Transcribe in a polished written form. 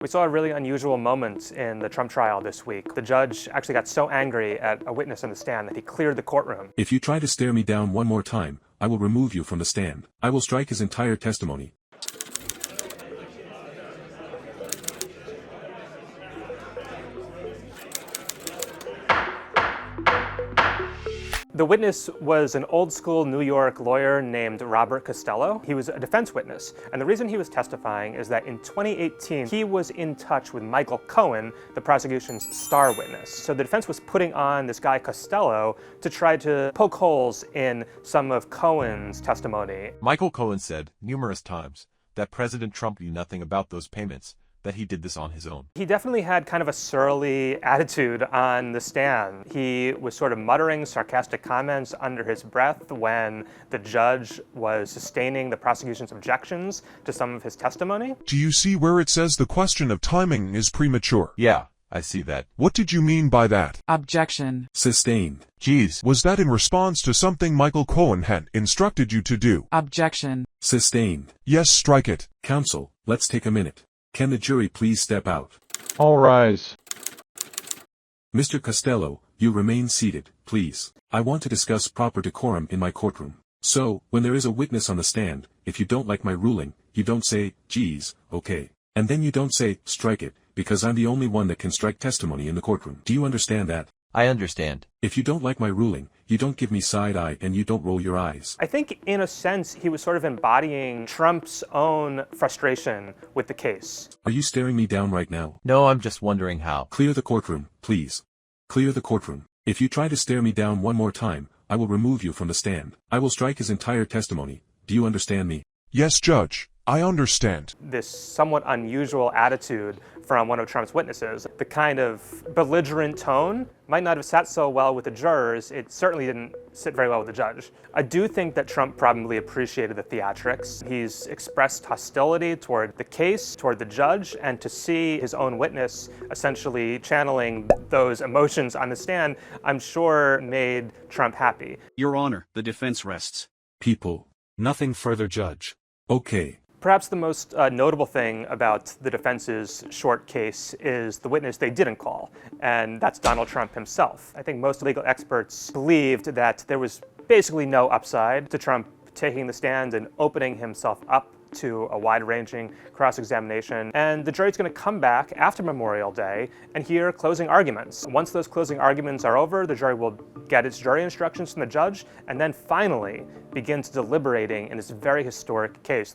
We saw a really unusual moment in the Trump trial this week. The judge actually got so angry at a witness on the stand that he cleared the courtroom. If you try to stare me down one more time, I will remove you from the stand. I will strike his entire testimony. The witness was an old-school New York lawyer named Robert Costello. He was a defense witness, and the reason he was testifying is that in 2018, he was in touch with Michael Cohen, the prosecution's star witness. So the defense was putting on this guy Costello to try to poke holes in some of Cohen's testimony. Michael Cohen said numerous times that President Trump knew nothing about those payments, that he did this on his own. He definitely had kind of a surly attitude on the stand. He was sort of muttering sarcastic comments under his breath when the judge was sustaining the prosecution's objections to some of his testimony. Do you see where it says the question of timing is premature? Yeah, I see that. What did you mean by that? Objection. Sustained. Geez. Was that in response to something Michael Cohen had instructed you to do? Objection. Sustained. Yes, strike it. Counsel, let's take a minute. Can the jury please step out? All rise. Mr. Costello, you remain seated, please. I want to discuss proper decorum in my courtroom. So, when there is a witness on the stand, if you don't like my ruling, you don't say, geez, okay. And then you don't say, strike it, because I'm the only one that can strike testimony in the courtroom. Do you understand that? I understand. If you don't like my ruling, you don't give me side eye and you don't roll your eyes. I think, in a sense, he was sort of embodying Trump's own frustration with the case. Are you staring me down right now? No, I'm just wondering how. Clear the courtroom, please. Clear the courtroom. If you try to stare me down one more time, I will remove you from the stand. I will strike his entire testimony. Do you understand me? Yes, Judge. I understand. This somewhat unusual attitude from one of Trump's witnesses, the kind of belligerent tone, might not have sat so well with the jurors. It certainly didn't sit very well with the judge. I do think that Trump probably appreciated the theatrics. He's expressed hostility toward the case, toward the judge, and to see his own witness essentially channeling those emotions on the stand, I'm sure made Trump happy. Your Honor, the defense rests. People. Nothing further, Judge. Okay. Perhaps the most notable thing about the defense's short case is the witness they didn't call, and that's Donald Trump himself. I think most legal experts believed that there was basically no upside to Trump taking the stand and opening himself up to a wide-ranging cross-examination, and the jury's going to come back after Memorial Day and hear closing arguments. Once those closing arguments are over, the jury will get its jury instructions from the judge, and then finally begin deliberating in this very historic case.